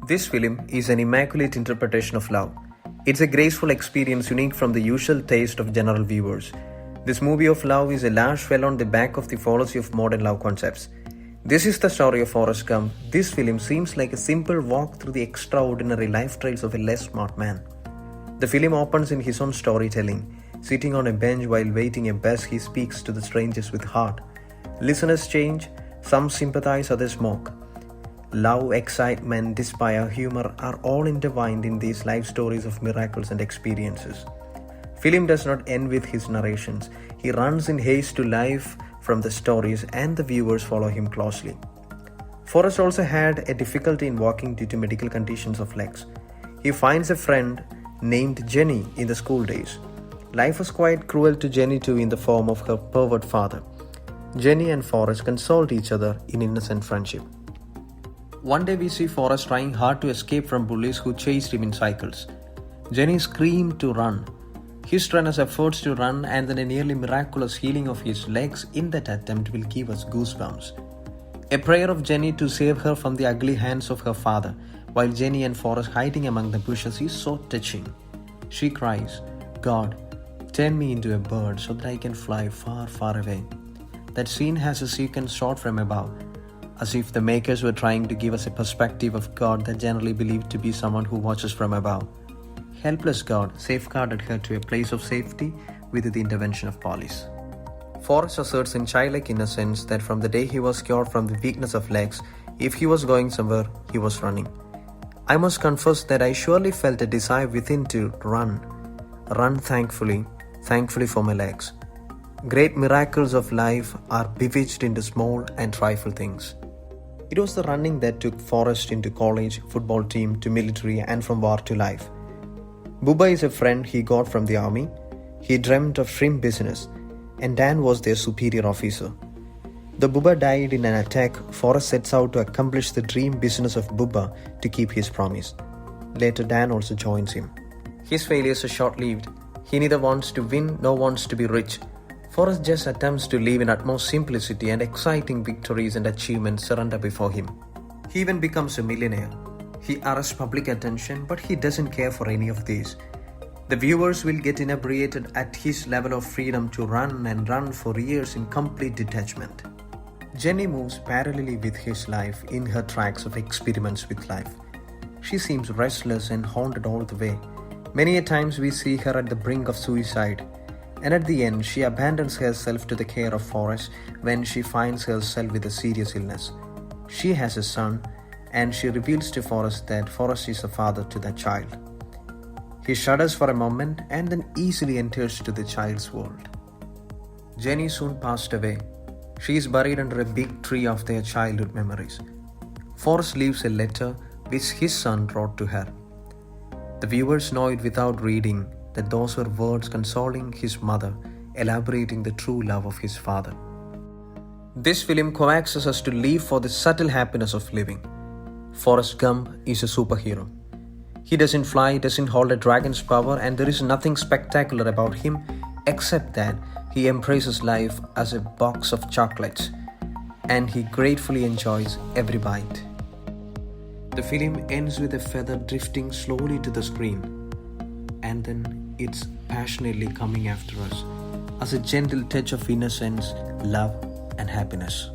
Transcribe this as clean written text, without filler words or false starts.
This film is an immaculate interpretation of love. It's a graceful experience unique from the usual taste of general viewers. This movie of love is a large fell on the back of the fallacy of modern love concepts. This is the story of Forrest Gump. This film seems like a simple walk through the extraordinary life trails of a less smart man. The film opens in his own storytelling. Sitting on a bench while waiting a bus, he speaks to the strangers with heart. Listeners change, some sympathize, others mock. Love, excitement, despair, humor are all intertwined in these life stories of miracles and experiences. Film does not end with his narrations. He runs in haste to life from the stories and the viewers follow him closely. Forrest also had a difficulty in walking due to medical conditions of legs. He finds a friend named Jenny in the school days. Life was quite cruel to Jenny too in the form of her pervert father. Jenny and Forrest consoled each other in innocent friendship. One day we see Forrest trying hard to escape from bullies who chased him in cycles. Jenny screamed to run. He strenuous efforts to run and then a nearly miraculous healing of his legs in that attempt will give us goosebumps. A prayer of Jenny to save her from the ugly hands of her father, while Jenny and Forrest hiding among the bushes is so touching. She cries, "God, turn me into a bird so that I can fly far, far away." That scene has a sequence shot from above, as if the makers were trying to give us a perspective of God that generally believed to be someone who watches from above. Helpless God safeguarded her to a place of safety with the intervention of police. Forrest asserts in childlike innocence that from the day he was cured from the weakness of legs, if he was going somewhere, he was running. I must confess that I surely felt a desire within to run thankfully for my legs. Great miracles of life are bewitched into small and trifle things. It was the running that took Forrest into college, football team, to military, and from war to life. Bubba is a friend he got from the army. He dreamt of shrimp business, and Dan was their superior officer. The Bubba died in an attack. Forrest sets out to accomplish the dream business of Bubba to keep his promise. Later, Dan also joins him. His failures are short-lived. He neither wants to win nor wants to be rich. Forrest just attempts to live in utmost simplicity, and exciting victories and achievements surrender before him. He even becomes a millionaire. He arrests public attention, but he doesn't care for any of these. The viewers will get inebriated at his level of freedom to run and run for years in complete detachment. Jenny moves parallelly with his life in her tracks of experiments with life. She seems restless and haunted all the way. Many a times we see her at the brink of suicide. And at the end, she abandons herself to the care of Forrest when she finds herself with a serious illness. She has a son, and she reveals to Forrest that Forrest is the father to that child. He shudders for a moment and then easily enters to the child's world. Jenny soon passed away. She is buried under a big tree of their childhood memories. Forrest leaves a letter which his son wrote to her. The viewers know it without reading that those were words consoling his mother, elaborating the true love of his father. This film coaxes us to live for the subtle happiness of living. Forrest Gump is a superhero. He doesn't fly, doesn't hold a dragon's power, and there is nothing spectacular about him except that he embraces life as a box of chocolates, and he gratefully enjoys every bite. The film ends with a feather drifting slowly to the screen, and then it's passionately coming after us as a gentle touch of innocence, love, and happiness.